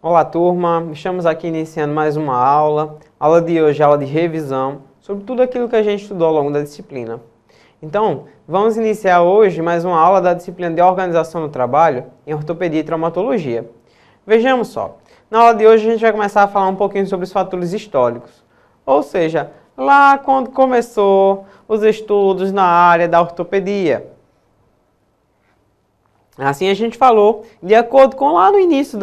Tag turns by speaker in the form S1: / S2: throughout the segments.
S1: Olá, turma! Estamos aqui iniciando mais uma aula. A aula de hoje é aula de revisão sobre tudo aquilo que a gente estudou ao longo da disciplina. Então, vamos iniciar hoje mais uma aula da disciplina de Organização do Trabalho em Ortopedia e Traumatologia. Vejamos só, na aula de hoje a gente vai começar a falar um pouquinho sobre os fatores históricos, ou seja, lá quando começou os estudos na área da ortopedia. Assim a gente falou, de acordo com lá no início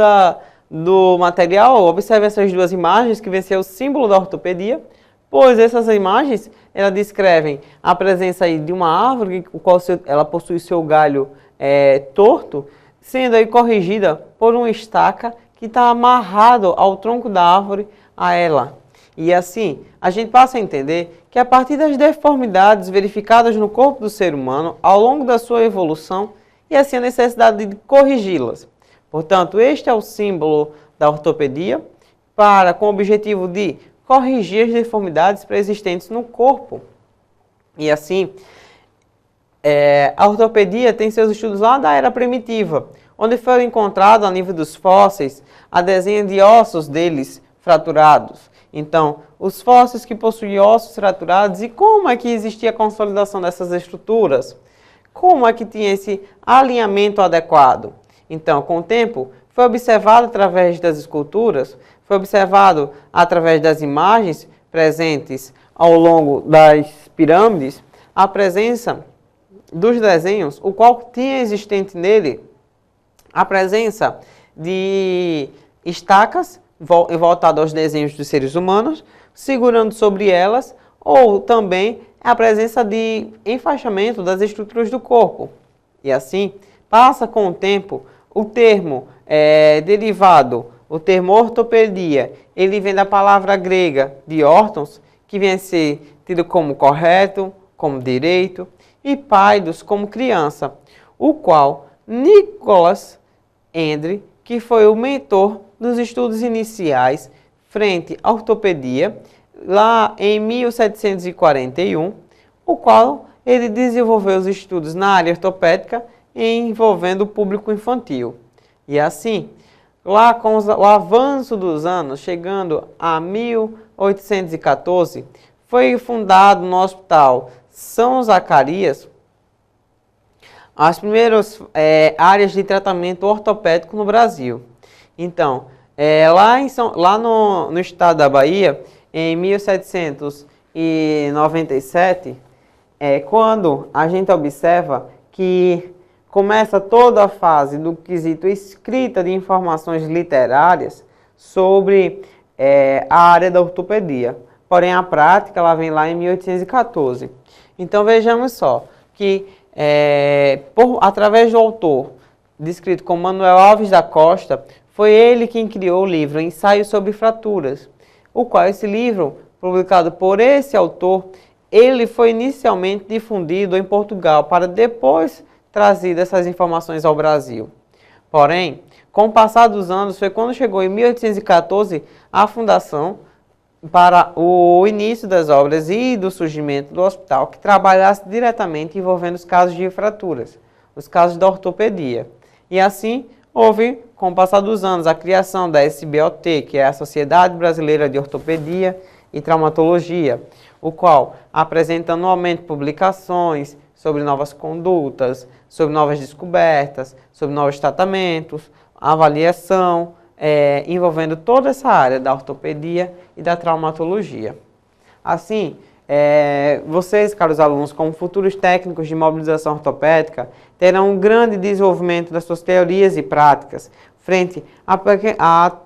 S1: do material, observe essas duas imagens que vão ser o símbolo da ortopedia, pois essas imagens elas descrevem a presença aí de uma árvore, o qual ela possui seu galho torto, sendo aí corrigida por uma estaca que está amarrado ao tronco da árvore a ela. E assim, a gente passa a entender que a partir das deformidades verificadas no corpo do ser humano ao longo da sua evolução, e assim a necessidade de corrigi-las. Portanto, este é o símbolo da ortopedia, com o objetivo de corrigir as deformidades pré-existentes no corpo. E assim, a ortopedia tem seus estudos lá da era primitiva, onde foram encontrados, a nível dos fósseis, a desenho de ossos deles fraturados. Então, os fósseis que possuem ossos fraturados e como é que existia a consolidação dessas estruturas? Como é que tinha esse alinhamento adequado? Então, com o tempo, foi observado através das esculturas, foi observado através das imagens presentes ao longo das pirâmides, a presença dos desenhos, o qual tinha existente nele a presença de estacas voltadas aos desenhos dos seres humanos, segurando sobre elas, ou também a presença de enfaixamento das estruturas do corpo. E assim, passa com o tempo, o termo derivado, o termo ortopedia, ele vem da palavra grega de ortons, que vem a ser tido como correto, como direito, e paidos como criança, o qual Nicholas Endre, que foi o mentor dos estudos iniciais frente à ortopedia, lá em 1741, o qual ele desenvolveu os estudos na área ortopédica envolvendo o público infantil. E assim, lá com o avanço dos anos, chegando a 1814, foi fundado no Hospital São Zacarias as primeiras áreas de tratamento ortopédico no Brasil. Então, lá no estado da Bahia, em 1797, quando a gente observa que começa toda a fase do quesito escrita de informações literárias sobre a área da ortopedia. Porém, a prática ela vem lá em 1814. Então, vejamos só que, através do autor, descrito como Manuel Alves da Costa, foi ele quem criou o livro Ensaio sobre Fraturas, o qual esse livro, publicado por esse autor, ele foi inicialmente difundido em Portugal, para depois trazer essas informações ao Brasil. Porém, com o passar dos anos, foi quando chegou em 1814 a fundação para o início das obras e do surgimento do hospital, que trabalhasse diretamente envolvendo os casos de fraturas, os casos da ortopedia. E assim, houve, com o passar dos anos, a criação da SBOT, que é a Sociedade Brasileira de Ortopedia e Traumatologia, o qual apresenta anualmente publicações sobre novas condutas, sobre novas descobertas, sobre novos tratamentos, avaliação, envolvendo toda essa área da ortopedia e da traumatologia. Assim, vocês, caros alunos, como futuros técnicos de mobilização ortopédica, terão um grande desenvolvimento das suas teorias e práticas, frente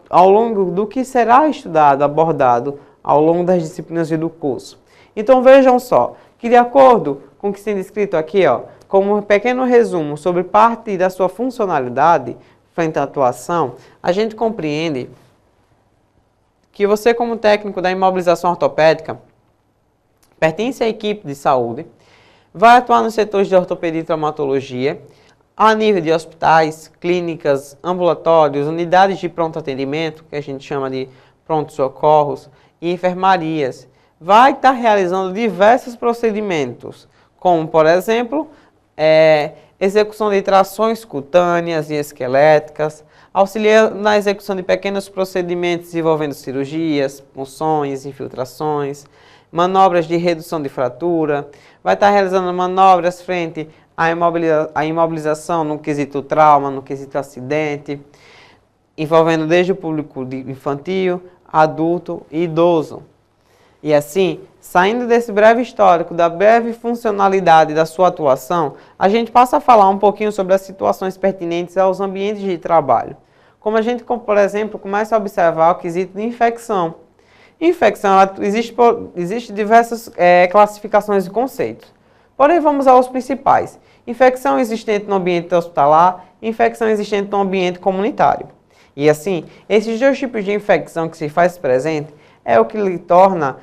S1: ao longo do que será estudado, abordado ao longo das disciplinas do curso. Então vejam só, que de acordo com o que está descrito aqui, como um pequeno resumo sobre parte da sua funcionalidade frente à atuação, a gente compreende que você, como técnico da imobilização ortopédica, pertence à equipe de saúde, vai atuar nos setores de ortopedia e traumatologia, a nível de hospitais, clínicas, ambulatórios, unidades de pronto atendimento, que a gente chama de pronto-socorros, e enfermarias. Vai estar realizando diversos procedimentos, como, por exemplo, execução de trações cutâneas e esqueléticas, auxilia na execução de pequenos procedimentos envolvendo cirurgias, punções, infiltrações, manobras de redução de fratura, vai estar realizando manobras frente à imobilização no quesito trauma, no quesito acidente, envolvendo desde o público infantil, adulto e idoso. E assim, saindo desse breve histórico, da breve funcionalidade da sua atuação, a gente passa a falar um pouquinho sobre as situações pertinentes aos ambientes de trabalho. Como a gente, por exemplo, começa a observar o quesito de infecção. Infecção, existe diversas classificações de conceitos. Porém, vamos aos principais. Infecção existente no ambiente hospitalar, infecção existente no ambiente comunitário. E assim, esses dois tipos de infecção que se faz presente é o que lhe torna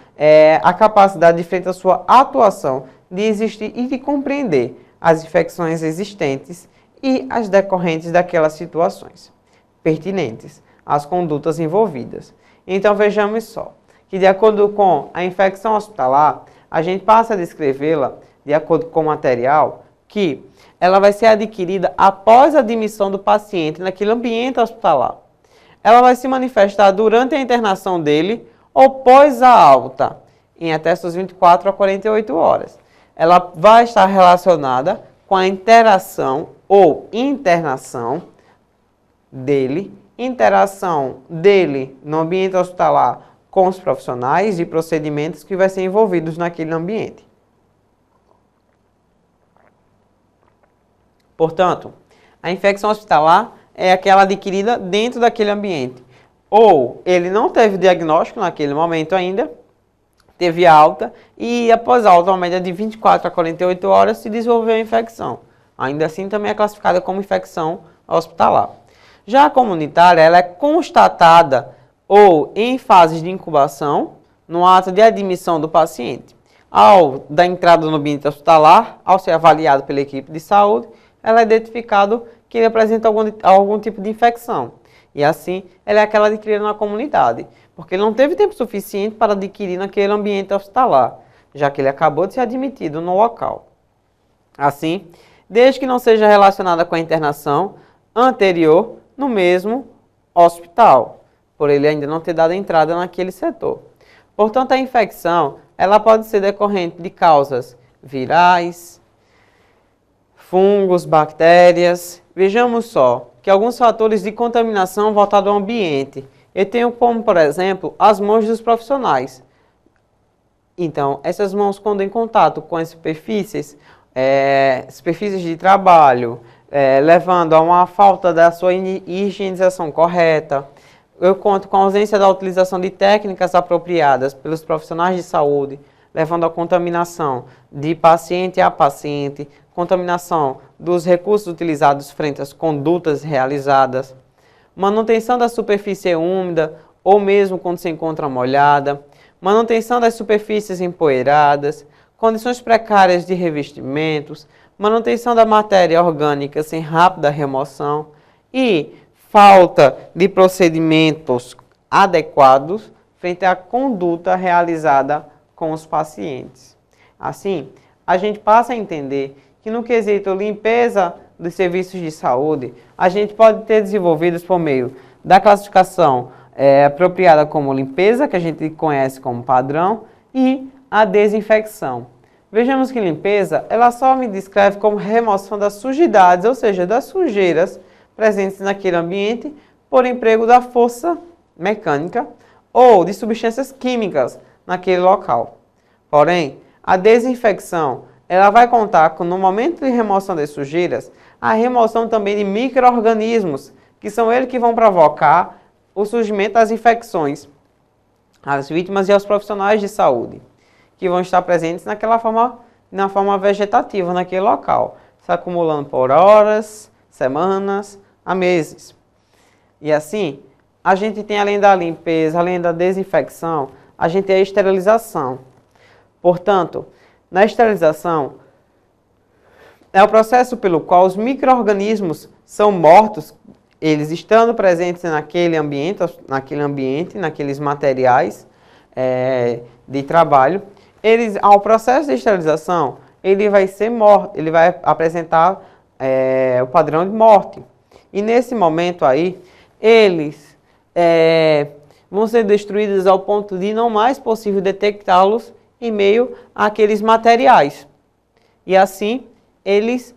S1: a capacidade de frente à sua atuação de existir e de compreender as infecções existentes e as decorrentes daquelas situações pertinentes às condutas envolvidas. Então vejamos só, que de acordo com a infecção hospitalar, a gente passa a descrevê-la, de acordo com o material, que ela vai ser adquirida após a admissão do paciente naquele ambiente hospitalar. Ela vai se manifestar durante a internação dele ou pós a alta, em até suas 24 a 48 horas. Ela vai estar relacionada com a interação ou internação dele no ambiente hospitalar com os profissionais e procedimentos que vai ser envolvidos naquele ambiente. Portanto, a infecção hospitalar é aquela adquirida dentro daquele ambiente. Ou ele não teve diagnóstico naquele momento ainda, teve alta e após a alta, uma média de 24 a 48 horas, se desenvolveu a infecção. Ainda assim, também é classificada como infecção hospitalar. Já a comunitária, ela é constatada ou em fases de incubação, no ato de admissão do paciente. Da entrada no ambiente hospitalar, ao ser avaliado pela equipe de saúde, ela é identificado que ele apresenta algum tipo de infecção. E assim, ela é aquela adquirida na comunidade, porque ele não teve tempo suficiente para adquirir naquele ambiente hospitalar, já que ele acabou de ser admitido no local. Assim, desde que não seja relacionada com a internação anterior no mesmo hospital, por ele ainda não ter dado entrada naquele setor. Portanto, a infecção ela pode ser decorrente de causas virais, fungos, bactérias. Vejamos só que alguns fatores de contaminação voltados ao ambiente. Eu tenho como, por exemplo, as mãos dos profissionais. Então, essas mãos quando em contato com as superfícies de trabalho, levando a uma falta da sua higienização correta, eu conto com a ausência da utilização de técnicas apropriadas pelos profissionais de saúde, levando à contaminação de paciente a paciente, contaminação dos recursos utilizados frente às condutas realizadas, manutenção da superfície úmida ou mesmo quando se encontra molhada, manutenção das superfícies empoeiradas, condições precárias de revestimentos, manutenção da matéria orgânica sem rápida remoção e falta de procedimentos adequados frente à conduta realizada com os pacientes. Assim, a gente passa a entender que no quesito limpeza dos serviços de saúde, a gente pode ter desenvolvidos por meio da classificação apropriada como limpeza, que a gente conhece como padrão, e a desinfecção. Vejamos que limpeza, ela só me descreve como remoção das sujidades, ou seja, das sujeiras presentes naquele ambiente por emprego da força mecânica ou de substâncias químicas naquele local. Porém, a desinfecção, ela vai contar com, no momento de remoção das sujeiras, a remoção também de micro-organismos, que são eles que vão provocar o surgimento das infecções às vítimas e aos profissionais de saúde, que vão estar presentes na forma vegetativa naquele local, se acumulando por horas, semanas, a meses. E assim, a gente tem, além da limpeza, além da desinfecção, a gente tem a esterilização. Portanto, na esterilização, é o processo pelo qual os micro-organismos são mortos, eles estando presentes naquele ambiente, naqueles materiais de trabalho. Ao processo de esterilização, ele vai ser morto, ele vai apresentar o padrão de morte. E nesse momento aí, eles vão ser destruídos ao ponto de não mais possível detectá-los em meio àqueles materiais. E assim, eles,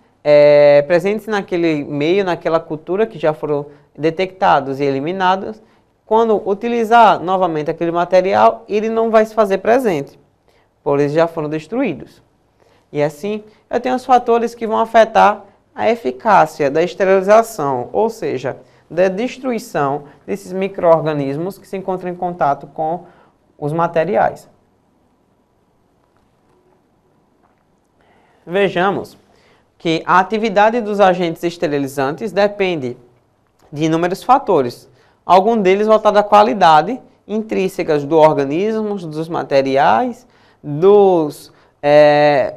S1: presentes naquele meio, naquela cultura que já foram detectados e eliminados, quando utilizar novamente aquele material, ele não vai se fazer presente, pois eles já foram destruídos. E assim, eu tenho os fatores que vão afetar a eficácia da esterilização, ou seja, da destruição desses micro-organismos que se encontram em contato com os materiais. Vejamos que a atividade dos agentes esterilizantes depende de inúmeros fatores, alguns deles voltados à qualidade intrínsecas do organismo, dos materiais, dos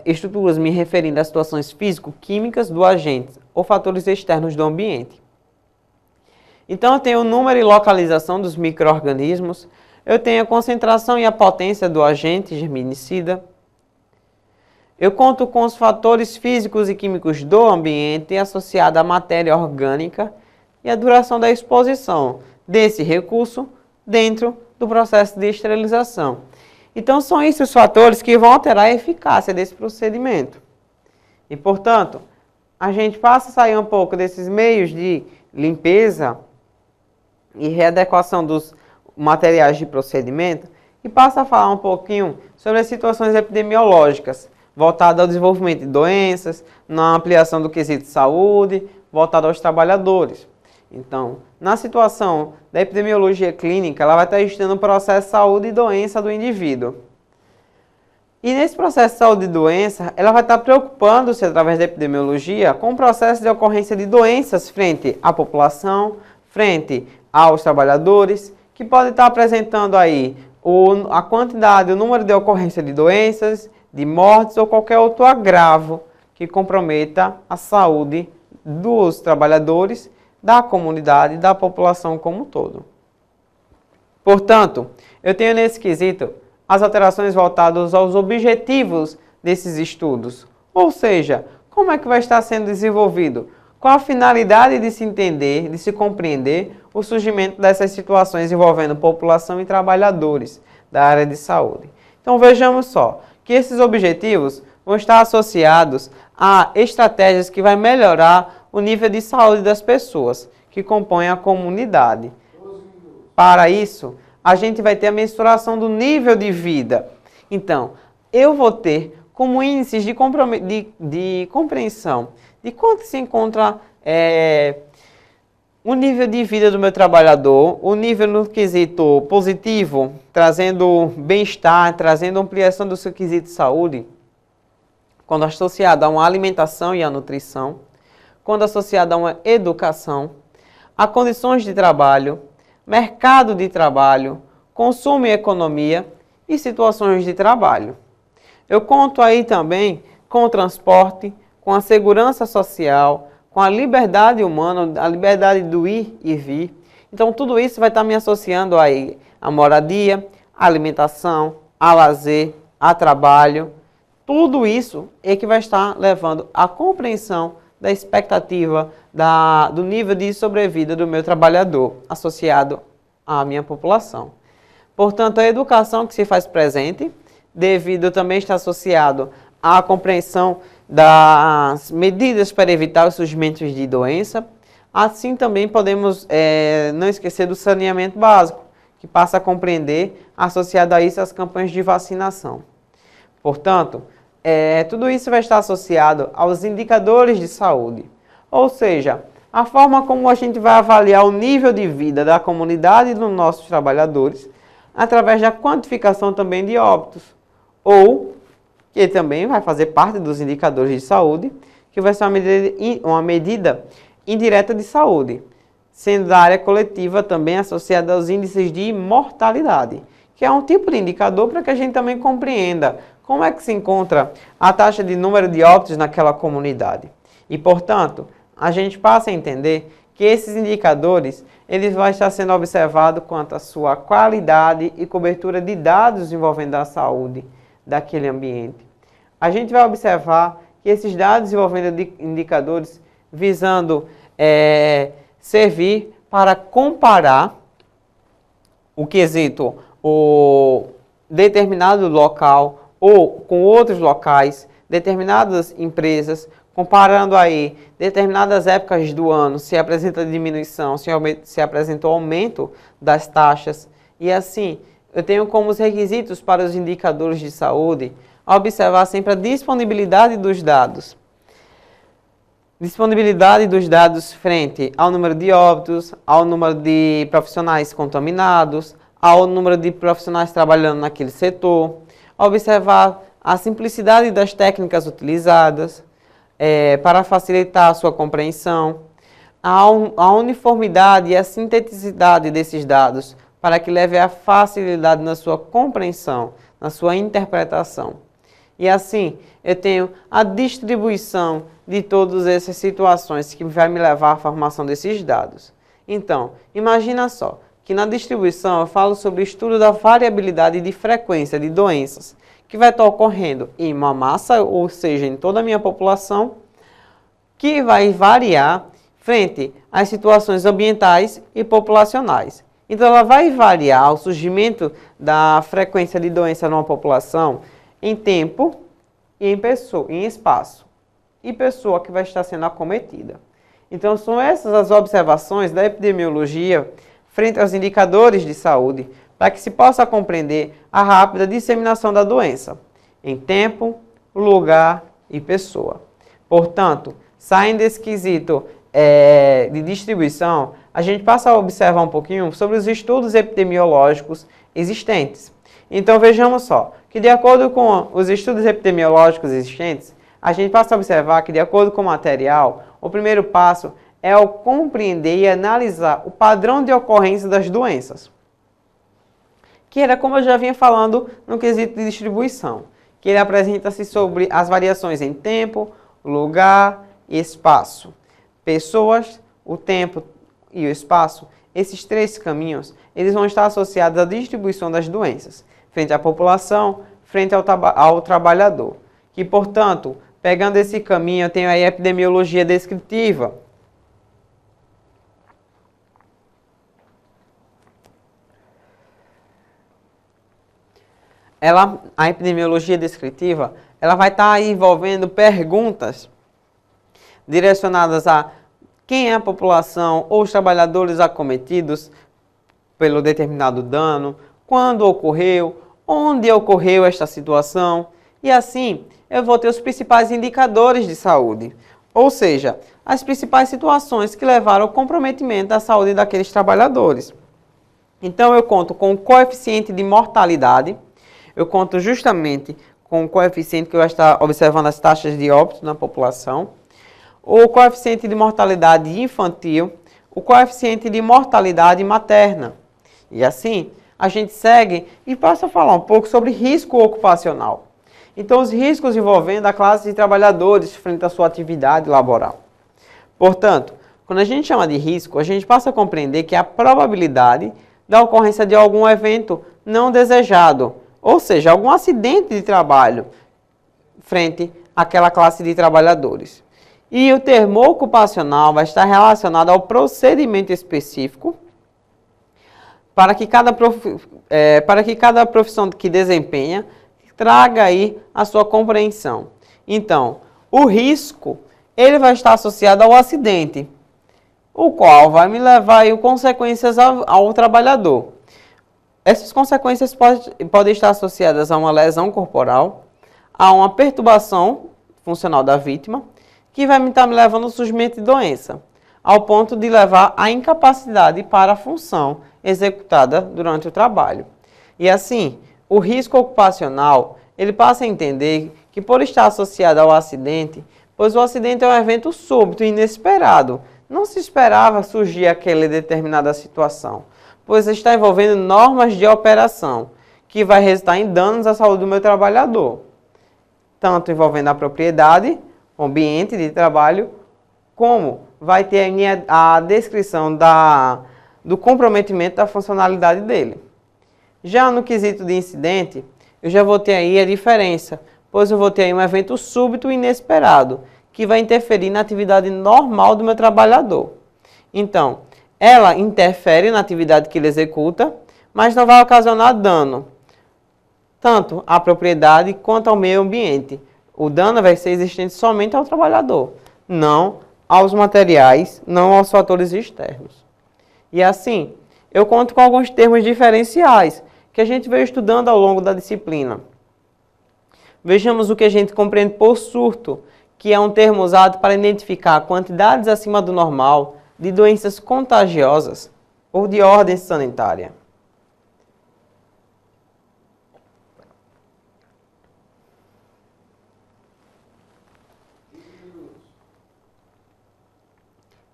S1: estruturas, me referindo às situações físico-químicas do agente ou fatores externos do ambiente. Então, eu tenho o número e localização dos micro-organismos, eu tenho a concentração e a potência do agente germinicida, eu conto com os fatores físicos e químicos do ambiente associados à matéria orgânica e a duração da exposição desse recurso dentro do processo de esterilização. Então, são esses os fatores que vão alterar a eficácia desse procedimento. E, portanto, a gente passa a sair um pouco desses meios de limpeza e readequação dos materiais de procedimento e passa a falar um pouquinho sobre as situações epidemiológicas, voltado ao desenvolvimento de doenças, na ampliação do quesito de saúde, voltado aos trabalhadores. Então, na situação da epidemiologia clínica, ela vai estar estudando o processo de saúde e doença do indivíduo. E nesse processo de saúde e doença, ela vai estar preocupando-se, através da epidemiologia, com o processo de ocorrência de doenças frente à população, frente aos trabalhadores, que podem estar apresentando aí a quantidade, o número de ocorrência de doenças, de mortes ou qualquer outro agravo que comprometa a saúde dos trabalhadores, da comunidade e da população como um todo. Portanto, eu tenho nesse quesito as alterações voltadas aos objetivos desses estudos, ou seja, como é que vai estar sendo desenvolvido, com a finalidade de se entender, de se compreender o surgimento dessas situações envolvendo população e trabalhadores da área de saúde. Então vejamos só, que esses objetivos vão estar associados a estratégias que vão melhorar o nível de saúde das pessoas que compõem a comunidade. Para isso, a gente vai ter a mensuração do nível de vida. Então, eu vou ter como índices de compreensão de quanto se encontra o nível de vida do meu trabalhador, o nível no quesito positivo, trazendo bem-estar, trazendo ampliação do seu quesito de saúde, quando associado a uma alimentação e a nutrição, quando associado a uma educação, a condições de trabalho, mercado de trabalho, consumo e economia e situações de trabalho. Eu conto aí também com o transporte, com a segurança social, com a liberdade humana, a liberdade do ir e vir. Então, tudo isso vai estar me associando aí a moradia, a alimentação, a lazer, a trabalho. Tudo isso é que vai estar levando à compreensão da expectativa do nível de sobrevida do meu trabalhador associado à minha população. Portanto, a educação que se faz presente, devido também estar associado à compreensão das medidas para evitar os surgimentos de doença. Assim também podemos não esquecer do saneamento básico, que passa a compreender, associado a isso, as campanhas de vacinação. Portanto, tudo isso vai estar associado aos indicadores de saúde, ou seja, a forma como a gente vai avaliar o nível de vida da comunidade e dos nossos trabalhadores, através da quantificação também de óbitos, ou que também vai fazer parte dos indicadores de saúde, que vai ser uma medida indireta de saúde, sendo da área coletiva também associada aos índices de mortalidade, que é um tipo de indicador para que a gente também compreenda como é que se encontra a taxa de número de óbitos naquela comunidade. E, portanto, a gente passa a entender que esses indicadores eles vão estar sendo observados quanto à sua qualidade e cobertura de dados envolvendo a saúde daquele ambiente. A gente vai observar que esses dados envolvendo indicadores visando servir para comparar o quesito, o determinado local ou com outros locais, determinadas empresas, comparando aí determinadas épocas do ano, se apresenta diminuição, se apresentou aumento das taxas. E assim, eu tenho como os requisitos para os indicadores de saúde observar sempre a disponibilidade dos dados. Disponibilidade dos dados frente ao número de óbitos, ao número de profissionais contaminados, ao número de profissionais trabalhando naquele setor. Observar a simplicidade das técnicas utilizadas para facilitar a sua compreensão. A uniformidade e a sinteticidade desses dados para que leve à facilidade na sua compreensão, na sua interpretação. E assim, eu tenho a distribuição de todas essas situações que vai me levar à formação desses dados. Então, imagina só, que na distribuição eu falo sobre o estudo da variabilidade de frequência de doenças, que vai estar ocorrendo em uma massa, ou seja, em toda a minha população, que vai variar frente às situações ambientais e populacionais. Então, ela vai variar o surgimento da frequência de doença numa população em tempo e em espaço, e pessoa que vai estar sendo acometida. Então, são essas as observações da epidemiologia frente aos indicadores de saúde, para que se possa compreender a rápida disseminação da doença, em tempo, lugar e pessoa. Portanto, saindo desse quesito de distribuição, a gente passa a observar um pouquinho sobre os estudos epidemiológicos existentes. Então, vejamos só, que de acordo com os estudos epidemiológicos existentes, a gente passa a observar que, de acordo com o material, o primeiro passo é o compreender e analisar o padrão de ocorrência das doenças, que era como eu já vinha falando no quesito de distribuição, que ele apresenta-se sobre as variações em tempo, lugar e espaço. Pessoas, o tempo e o espaço, esses três caminhos, eles vão estar associados à distribuição das doenças, frente à população, frente ao trabalhador. Que, portanto, pegando esse caminho, eu tenho aí a epidemiologia descritiva. A epidemiologia descritiva, ela vai estar envolvendo perguntas direcionadas a quem é a população ou os trabalhadores acometidos pelo determinado dano, quando ocorreu, onde ocorreu esta situação, e assim eu vou ter os principais indicadores de saúde, ou seja, as principais situações que levaram ao comprometimento da saúde daqueles trabalhadores. Então eu conto com o coeficiente de mortalidade, eu conto justamente com o coeficiente que vai estar observando as taxas de óbito na população, o coeficiente de mortalidade infantil, o coeficiente de mortalidade materna. E assim, a gente segue e passa a falar um pouco sobre risco ocupacional. Então, os riscos envolvendo a classe de trabalhadores frente à sua atividade laboral. Portanto, quando a gente chama de risco, a gente passa a compreender que é a probabilidade da ocorrência de algum evento não desejado, ou seja, algum acidente de trabalho frente àquela classe de trabalhadores. E o termo ocupacional vai estar relacionado ao procedimento específico para que cada profissão que desempenha traga aí a sua compreensão. Então, o risco, ele vai estar associado ao acidente, o qual vai me levar aí consequências ao trabalhador. Essas consequências podem estar associadas a uma lesão corporal, a uma perturbação funcional da vítima, que vai estar me levando ao surgimento de doença, ao ponto de levar à incapacidade para a função executada durante o trabalho. E assim, o risco ocupacional, ele passa a entender que por estar associado ao acidente, pois o acidente é um evento súbito e inesperado, não se esperava surgir aquela determinada situação, pois está envolvendo normas de operação, que vai resultar em danos à saúde do meu trabalhador, tanto envolvendo a propriedade, o ambiente de trabalho, como vai ter a descrição do comprometimento da funcionalidade dele. Já no quesito de incidente, eu já vou ter aí a diferença, pois eu vou ter aí um evento súbito e inesperado, que vai interferir na atividade normal do meu trabalhador. Então, ela interfere na atividade que ele executa, mas não vai ocasionar dano, tanto à propriedade quanto ao meio ambiente. O dano vai ser existente somente ao trabalhador, não aos materiais, não aos fatores externos. E assim, eu conto com alguns termos diferenciais que a gente veio estudando ao longo da disciplina. Vejamos o que a gente compreende por surto, que é um termo usado para identificar quantidades acima do normal de doenças contagiosas ou de ordem sanitária.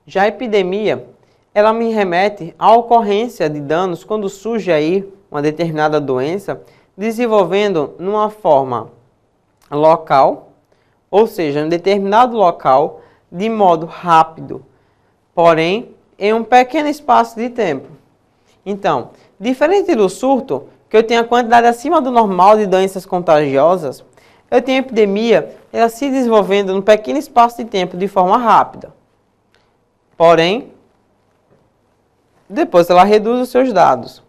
S1: Já a epidemia, ela me remete à ocorrência de danos quando surge aí uma determinada doença, desenvolvendo numa forma local, ou seja, em um determinado local, de modo rápido, porém em um pequeno espaço de tempo. Então, diferente do surto, que eu tenho a quantidade acima do normal de doenças contagiosas, eu tenho a epidemia, ela se desenvolvendo num pequeno espaço de tempo de forma rápida. Porém, depois ela reduz os seus dados.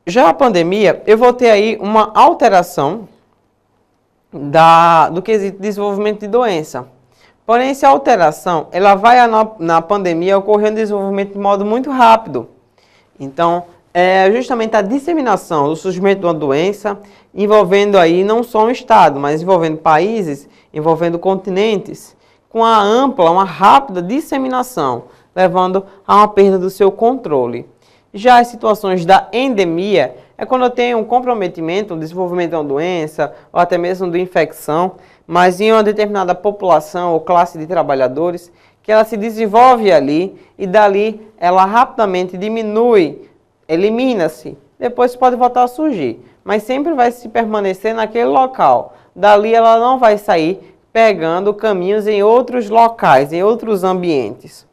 S1: Já a pandemia, eu vou ter aí uma alteração do quesito de desenvolvimento de doença. Porém, essa alteração, ela vai na pandemia ocorrer um desenvolvimento de modo muito rápido. Então, é justamente a disseminação do surgimento de uma doença, envolvendo aí não só um estado, mas envolvendo países, envolvendo continentes, com uma rápida disseminação, levando a uma perda do seu controle. Já as situações da endemia é quando eu tenho um comprometimento, um desenvolvimento de uma doença, ou até mesmo de infecção, mas em uma determinada população ou classe de trabalhadores, que ela se desenvolve ali e dali ela rapidamente diminui, elimina-se, depois pode voltar a surgir, mas sempre vai se permanecer naquele local. Dali ela não vai sair pegando caminhos em outros locais, em outros ambientes.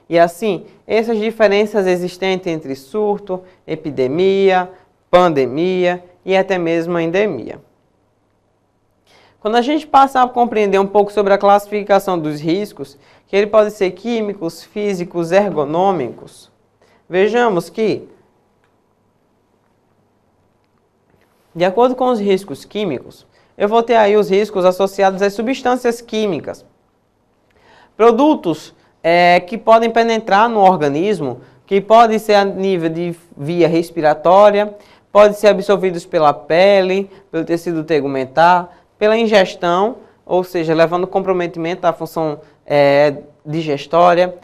S1: E assim, essas diferenças existentes entre surto, epidemia, pandemia e até mesmo endemia. Quando a gente passa a compreender um pouco sobre a classificação dos riscos, que ele pode ser químicos, físicos, ergonômicos, vejamos que, de acordo com os riscos químicos, eu vou ter aí os riscos associados às substâncias químicas. Produtos que podem penetrar no organismo, que podem ser a nível de via respiratória, podem ser absorvidos pela pele, pelo tecido tegumentar, pela ingestão, ou seja, levando comprometimento da função digestória,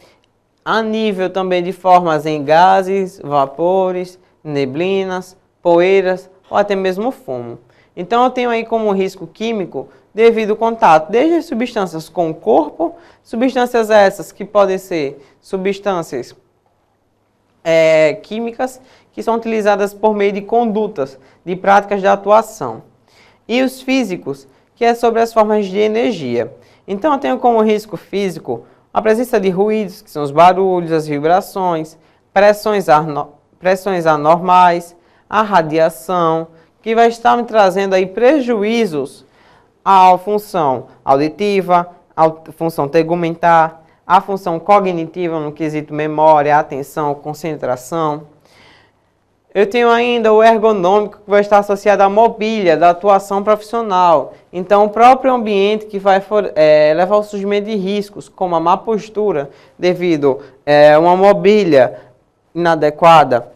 S1: a nível também de formas em gases, vapores, neblinas, poeiras ou até mesmo fumo. Então eu tenho aí como risco químico devido ao contato desde as substâncias com o corpo, substâncias essas que podem ser substâncias químicas que são utilizadas por meio de condutas, de práticas de atuação. E os físicos, que é sobre as formas de energia. Então eu tenho como risco físico a presença de ruídos, que são os barulhos, as vibrações, pressões anormais, a radiação, que vai estar me trazendo aí prejuízos à função auditiva, à função tegumentar, à função cognitiva no quesito memória, atenção, concentração. Eu tenho ainda o ergonômico, que vai estar associado à mobília da atuação profissional. Então, o próprio ambiente que vai levar ao surgimento de riscos, como a má postura, devido a uma mobília inadequada,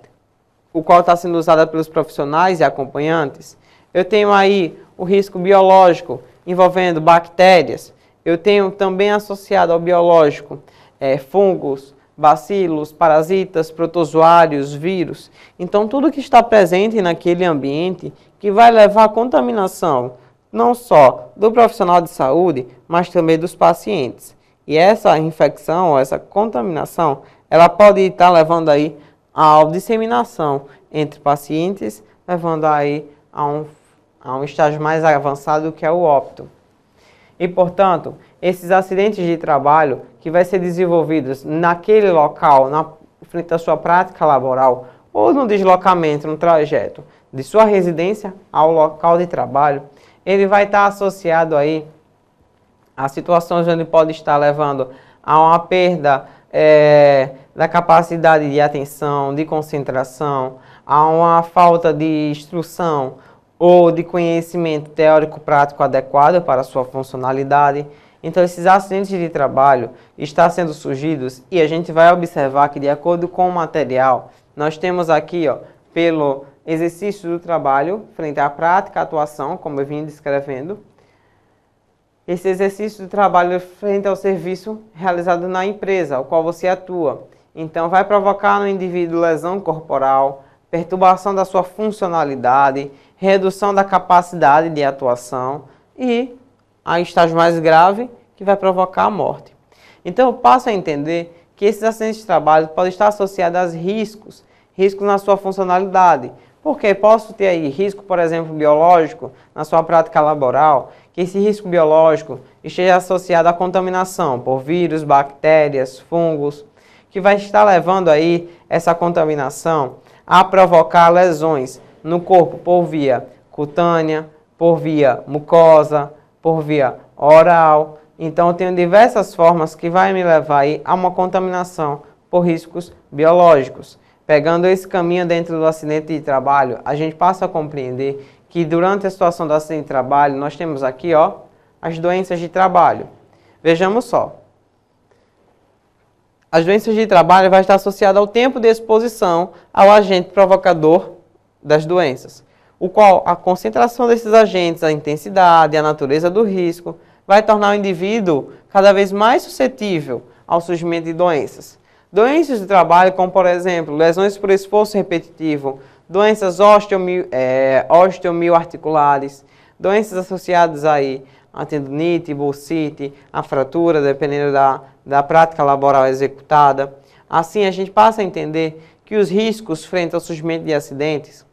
S1: o qual está sendo usada pelos profissionais e acompanhantes. Eu tenho aí o risco biológico, envolvendo bactérias. Eu tenho também associado ao biológico fungos, bacilos, parasitas, protozoários, vírus. Então, tudo que está presente naquele ambiente que vai levar à contaminação, não só do profissional de saúde, mas também dos pacientes. E essa infecção, essa contaminação, ela pode estar levando aí à disseminação entre pacientes, levando aí a um estágio mais avançado que é o óbito. E, portanto, esses acidentes de trabalho que vai ser desenvolvidos naquele local, na frente da sua prática laboral, ou no deslocamento, no trajeto de sua residência ao local de trabalho, ele vai estar associado aí a situações onde pode estar levando a uma perda da capacidade de atenção, de concentração, há uma falta de instrução ou de conhecimento teórico-prático adequado para a sua funcionalidade. Então, esses acidentes de trabalho estão sendo surgidos e a gente vai observar que, de acordo com o material, nós temos aqui, ó, pelo exercício do trabalho, frente à prática, à atuação, como eu vim descrevendo, esse exercício de trabalho frente ao serviço realizado na empresa, ao qual você atua. Então, vai provocar no indivíduo lesão corporal, perturbação da sua funcionalidade, redução da capacidade de atuação e, a estágio mais grave, que vai provocar a morte. Então, eu passo a entender que esses acidentes de trabalho podem estar associados a riscos na sua funcionalidade. Porque posso ter aí risco, por exemplo, biológico na sua prática laboral, que esse risco biológico esteja associado à contaminação por vírus, bactérias, fungos, que vai estar levando aí essa contaminação a provocar lesões no corpo por via cutânea, por via mucosa, por via oral. Então, eu tenho diversas formas que vai me levar aí a uma contaminação por riscos biológicos. Pegando esse caminho dentro do acidente de trabalho, a gente passa a compreender que durante a situação do acidente de trabalho, nós temos aqui, ó, as doenças de trabalho. Vejamos só. As doenças de trabalho vão estar associadas ao tempo de exposição ao agente provocador das doenças, o qual a concentração desses agentes, a intensidade, a natureza do risco, vai tornar o indivíduo cada vez mais suscetível ao surgimento de doenças. Doenças de trabalho, como por exemplo, lesões por esforço repetitivo, doenças osteomioarticulares, doenças associadas aí a tendinite, bursite, a fratura, dependendo da prática laboral executada. Assim, a gente passa a entender que os riscos frente ao surgimento de acidentes,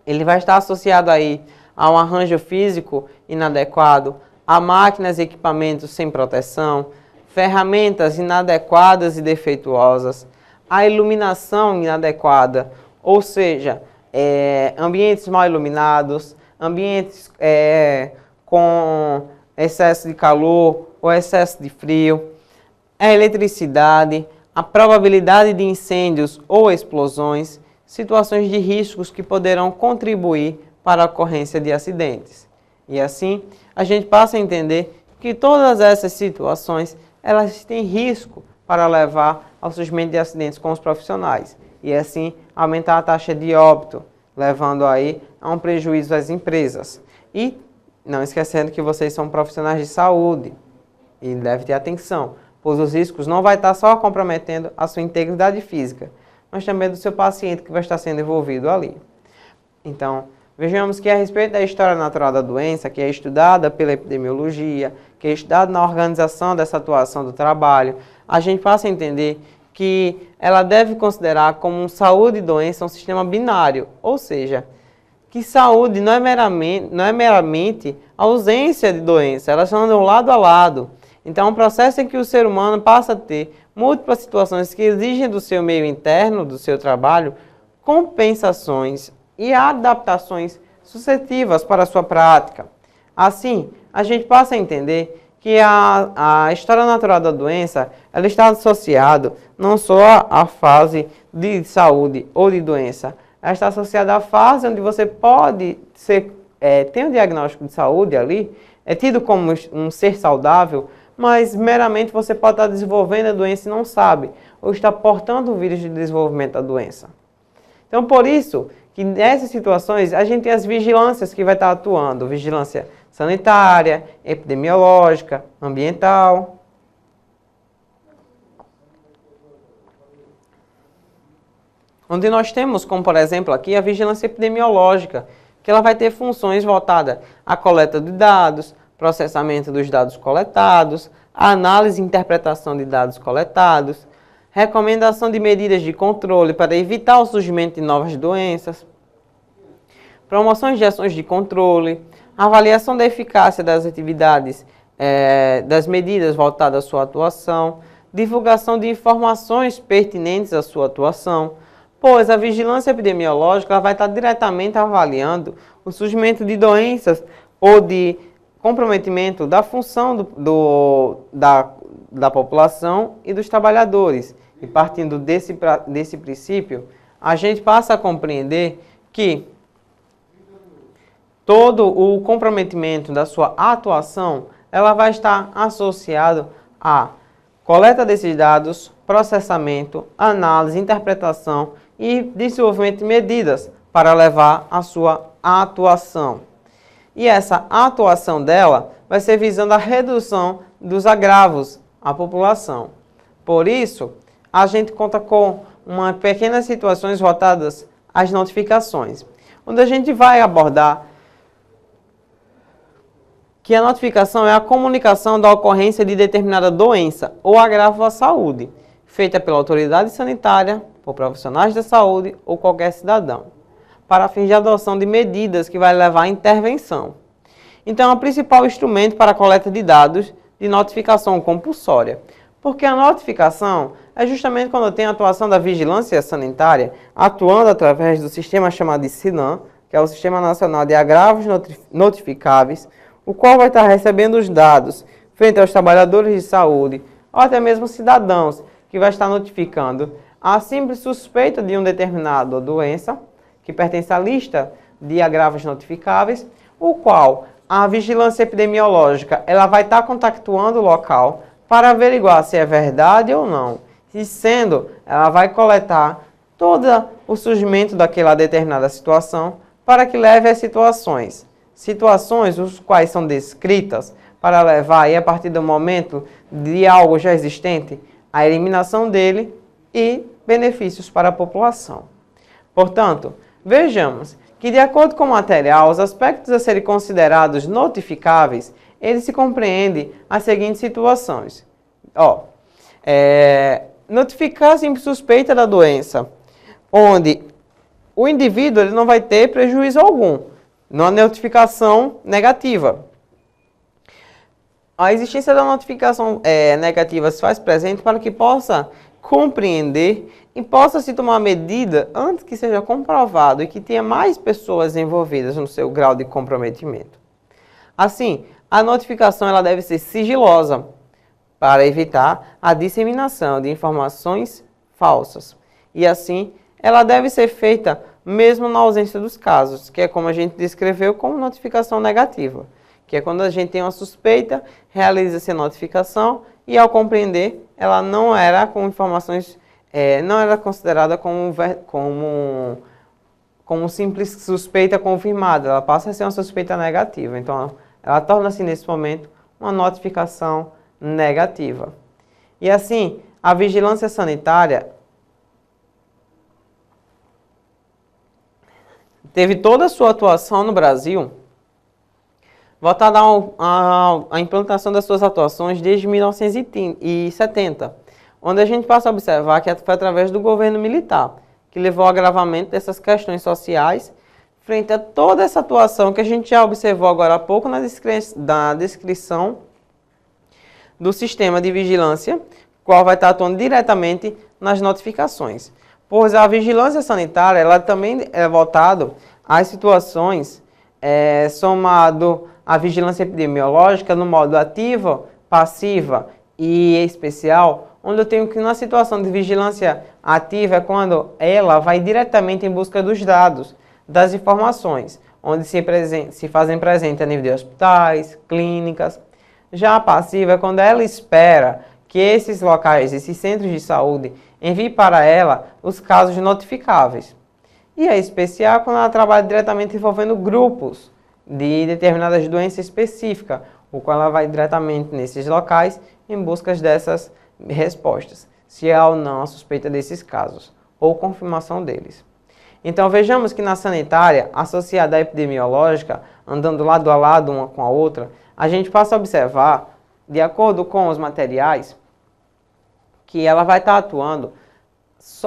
S1: ele vai estar associado aí a um arranjo físico inadequado, a máquinas e equipamentos sem proteção, ferramentas inadequadas e defeituosas, a iluminação inadequada, ou seja, ambientes mal iluminados, ambientes com excesso de calor ou excesso de frio, a eletricidade, a probabilidade de incêndios ou explosões, situações de riscos que poderão contribuir para a ocorrência de acidentes. E assim, a gente passa a entender que todas essas situações elas têm risco para levar ao surgimento de acidentes com os profissionais e assim aumentar a taxa de óbito, levando aí a um prejuízo às empresas. E não esquecendo que vocês são profissionais de saúde e devem ter atenção, pois os riscos não vai estar só comprometendo a sua integridade física, mas também do seu paciente que vai estar sendo envolvido ali. Então, vejamos que a respeito da história natural da doença, que é estudada pela epidemiologia, que é estudada na organização dessa atuação do trabalho, a gente passa a entender que ela deve considerar como saúde e doença um sistema binário, ou seja, que saúde não é meramente a ausência de doença, elas andam lado a lado. Então, é um processo em que o ser humano passa a ter múltiplas situações que exigem do seu meio interno, do seu trabalho, compensações e adaptações suscetíveis para a sua prática. Assim, a gente passa a entender que a história natural da doença ela está associada não só à fase de saúde ou de doença, ela está associada à fase onde você pode ter um diagnóstico de saúde ali, é tido como um ser saudável, mas meramente você pode estar desenvolvendo a doença e não sabe, ou está portando o vírus de desenvolvimento da doença. Então, por isso, que nessas situações a gente tem as vigilâncias que vai estar atuando, vigilância sanitária, epidemiológica, ambiental. Onde nós temos, como por exemplo aqui, a vigilância epidemiológica, que ela vai ter funções voltadas à coleta de dados, processamento dos dados coletados, análise e interpretação de dados coletados, recomendação de medidas de controle para evitar o surgimento de novas doenças, promoções de ações de controle, avaliação da eficácia das atividades, das medidas voltadas à sua atuação, divulgação de informações pertinentes à sua atuação, pois a vigilância epidemiológica ela vai estar diretamente avaliando o surgimento de doenças ou de comprometimento da função da população e dos trabalhadores. E partindo desse princípio, a gente passa a compreender que todo o comprometimento da sua atuação, ela vai estar associado à coleta desses dados, processamento, análise, interpretação e desenvolvimento de medidas para levar a sua atuação. E essa atuação dela vai ser visando a redução dos agravos à população. Por isso, a gente conta com pequenas situações voltadas às notificações, onde a gente vai abordar que a notificação é a comunicação da ocorrência de determinada doença ou agravo à saúde, feita pela autoridade sanitária, por profissionais da saúde ou qualquer cidadão, para fins de adoção de medidas que vai levar à intervenção. Então, é o principal instrumento para a coleta de dados de notificação compulsória, porque a notificação é justamente quando tem a atuação da vigilância sanitária, atuando através do sistema chamado de SINAM, que é o Sistema Nacional de Agravos Notificáveis, o qual vai estar recebendo os dados frente aos trabalhadores de saúde, ou até mesmo cidadãos, que vai estar notificando a simples suspeita de uma determinada doença, que pertence à lista de agravos notificáveis, o qual a vigilância epidemiológica ela vai estar contactuando o local para averiguar se é verdade ou não. E sendo, ela vai coletar todo o surgimento daquela determinada situação para que leve às situações os quais são descritas para levar aí, a partir do momento de algo já existente, a eliminação dele e benefícios para a população. Portanto, vejamos que, de acordo com o material, os aspectos a serem considerados notificáveis, ele se compreende as seguintes situações. Notificar sempre suspeita da doença, onde o indivíduo ele não vai ter prejuízo algum, na notificação negativa. A existência da notificação negativa se faz presente para que possa compreender e possa se tomar medida antes que seja comprovado e que tenha mais pessoas envolvidas no seu grau de comprometimento. Assim, a notificação ela deve ser sigilosa para evitar a disseminação de informações falsas. E assim, ela deve ser feita mesmo na ausência dos casos, que é como a gente descreveu como notificação negativa, que é quando a gente tem uma suspeita, realiza-se a notificação e, ao compreender, ela não era com informações, não era considerada como simples suspeita confirmada, ela passa a ser uma suspeita negativa. Então, ela torna-se, nesse momento, uma notificação negativa. E assim, a vigilância sanitária teve toda a sua atuação no Brasil voltada à implantação das suas atuações desde 1970, onde a gente passa a observar que foi através do governo militar que levou ao agravamento dessas questões sociais frente a toda essa atuação que a gente já observou agora há pouco na descrição do sistema de vigilância, qual vai estar atuando diretamente nas notificações. Pois a vigilância sanitária ela também é voltada às situações somado à vigilância epidemiológica no modo ativa, passiva e especial, onde eu tenho que na situação de vigilância ativa é quando ela vai diretamente em busca dos dados, das informações, onde se fazem presente a nível de hospitais, clínicas. Já a passiva é quando ela espera que esses locais, esses centros de saúde, enviem para ela os casos notificáveis. E a especial é quando ela trabalha diretamente envolvendo grupos de determinadas doenças específicas, o qual ela vai diretamente nesses locais em busca dessas respostas, se há ou não a suspeita desses casos, ou confirmação deles. Então vejamos que na sanitária, associada à epidemiológica, andando lado a lado uma com a outra, a gente passa a observar, de acordo com os materiais, que ela vai estar atuando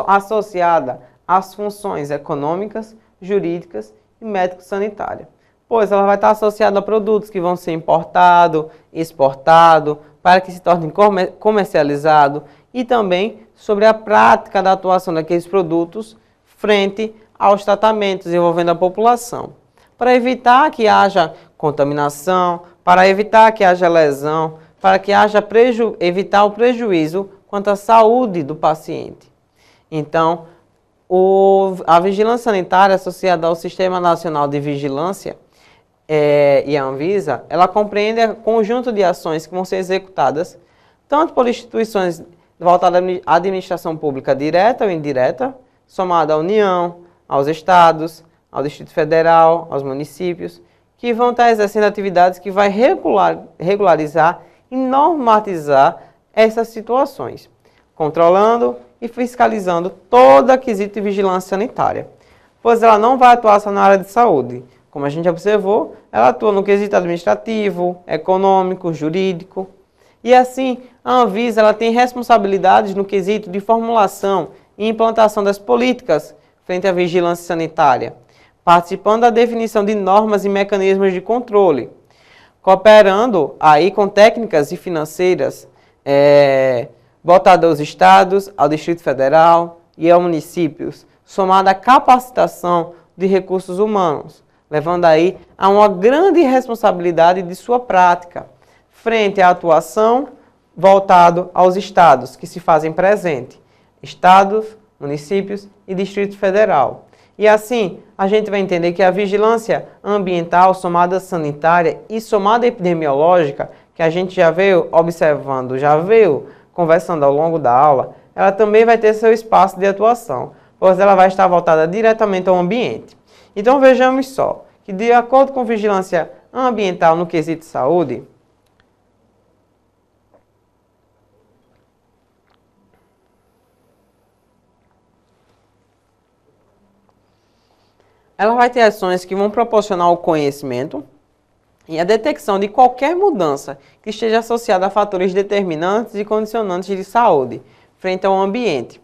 S1: associada às funções econômicas, jurídicas e médico-sanitárias. Pois ela vai estar associada a produtos que vão ser importados, exportados, para que se tornem comercializados e também sobre a prática da atuação daqueles produtos frente aos tratamentos envolvendo a população, para evitar que haja contaminação, para evitar que haja lesão, para que haja evitar o prejuízo quanto à saúde do paciente. Então, a vigilância sanitária associada ao Sistema Nacional de Vigilância e a Anvisa, ela compreende um conjunto de ações que vão ser executadas tanto por instituições voltadas à administração pública direta ou indireta, somada à União, aos estados, ao Distrito Federal, aos municípios, que vão estar exercendo atividades que vai regularizar e normatizar essas situações, controlando e fiscalizando todo aquisito de vigilância sanitária, pois ela não vai atuar só na área de saúde. Como a gente observou, ela atua no quesito administrativo, econômico, jurídico. E assim, a Anvisa ela tem responsabilidades no quesito de formulação e implantação das políticas frente à vigilância sanitária, participando da definição de normas e mecanismos de controle, cooperando aí com técnicas e financeiras voltadas aos estados, ao Distrito Federal e aos municípios, somada à capacitação de recursos humanos, levando aí a uma grande responsabilidade de sua prática, frente à atuação voltado aos estados que se fazem presente, estados, municípios e Distrito Federal. E assim, a gente vai entender que a vigilância ambiental, somada sanitária e somada epidemiológica, que a gente já veio observando, já veio conversando ao longo da aula, ela também vai ter seu espaço de atuação, pois ela vai estar voltada diretamente ao ambiente. Então vejamos só, que de acordo com vigilância ambiental no quesito saúde, ela vai ter ações que vão proporcionar o conhecimento e a detecção de qualquer mudança que esteja associada a fatores determinantes e condicionantes de saúde frente ao ambiente.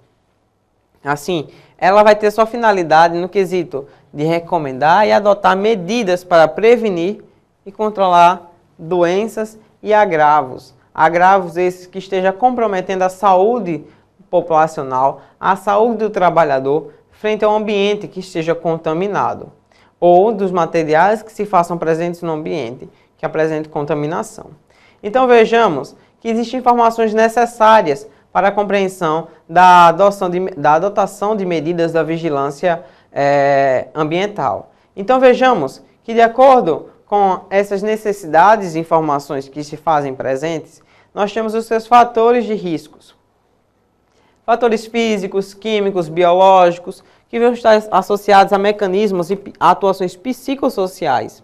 S1: Assim, ela vai ter sua finalidade no quesito de recomendar e adotar medidas para prevenir e controlar doenças e agravos. Agravos esses que estejam comprometendo a saúde populacional, a saúde do trabalhador, frente ao ambiente que esteja contaminado, ou dos materiais que se façam presentes no ambiente, que apresentem contaminação. Então vejamos que existem informações necessárias para a compreensão da adotação de medidas da vigilância ambiental. Então vejamos que de acordo com essas necessidades e informações que se fazem presentes, nós temos os seus fatores de riscos. Fatores físicos, químicos, biológicos, que vão estar associados a mecanismos e atuações psicossociais,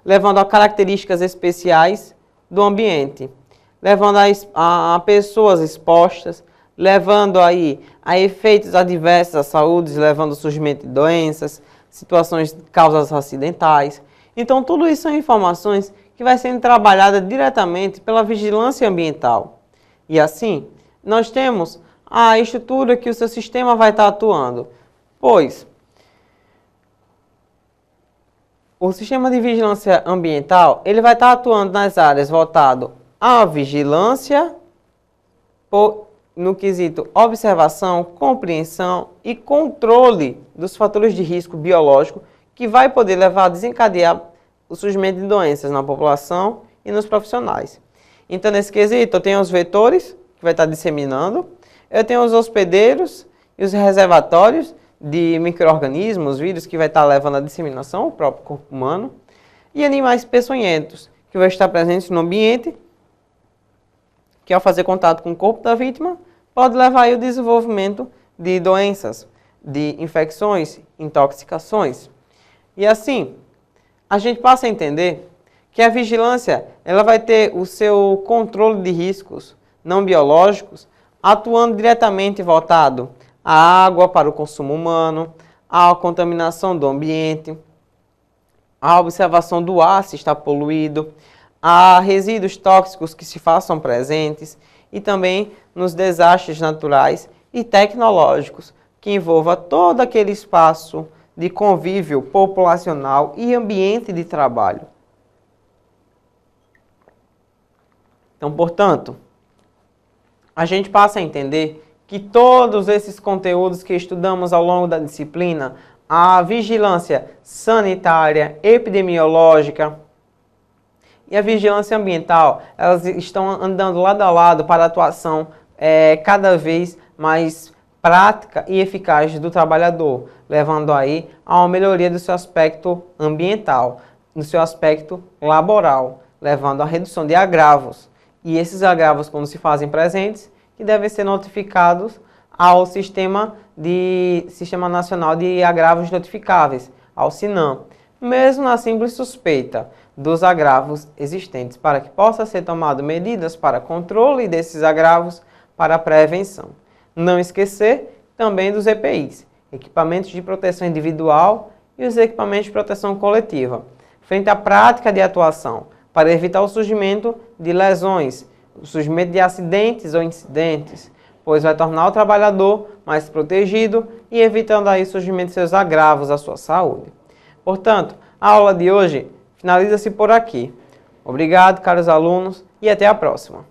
S1: levando a características especiais do ambiente, levando a pessoas expostas, levando aí a efeitos adversos à saúde, levando ao surgimento de doenças, situações de causas acidentais. Então, tudo isso são informações que vai sendo trabalhada diretamente pela vigilância ambiental. E assim, nós temos a estrutura que o seu sistema vai estar atuando, pois o sistema de vigilância ambiental ele vai estar atuando nas áreas voltado à vigilância, no quesito observação, compreensão e controle dos fatores de risco biológico que vai poder levar a desencadear o surgimento de doenças na população e nos profissionais. Então, nesse quesito, eu tenho os vetores, que vai estar disseminando, eu tenho os hospedeiros e os reservatórios de micro-organismos, vírus, que vai estar levando à disseminação ao próprio corpo humano, e animais peçonhentos, que vai estar presentes no ambiente, que ao fazer contato com o corpo da vítima, pode levar ao desenvolvimento de doenças, de infecções, intoxicações. E assim, a gente passa a entender que a vigilância ela vai ter o seu controle de riscos não biológicos, atuando diretamente voltado à água para o consumo humano, à contaminação do ambiente, à observação do ar se está poluído, a resíduos tóxicos que se façam presentes e também nos desastres naturais e tecnológicos que envolva todo aquele espaço de convívio populacional e ambiente de trabalho. Então, portanto, a gente passa a entender que todos esses conteúdos que estudamos ao longo da disciplina, a vigilância sanitária, epidemiológica e a vigilância ambiental, elas estão andando lado a lado para a atuação cada vez mais prática e eficaz do trabalhador, levando aí a uma melhoria do seu aspecto ambiental, no seu aspecto laboral, levando à redução de agravos. E esses agravos, quando se fazem presentes, que devem ser notificados ao Sistema Nacional de Agravos Notificáveis, ao SINAM, mesmo na simples suspeita dos agravos existentes, para que possa ser tomado medidas para controle desses agravos para prevenção. Não esquecer também dos EPIs, equipamentos de proteção individual e os equipamentos de proteção coletiva, frente à prática de atuação, para evitar o surgimento de lesões, o surgimento de acidentes ou incidentes, pois vai tornar o trabalhador mais protegido e evitando aí o surgimento de seus agravos à sua saúde. Portanto, a aula de hoje finaliza-se por aqui. Obrigado, caros alunos, e até a próxima.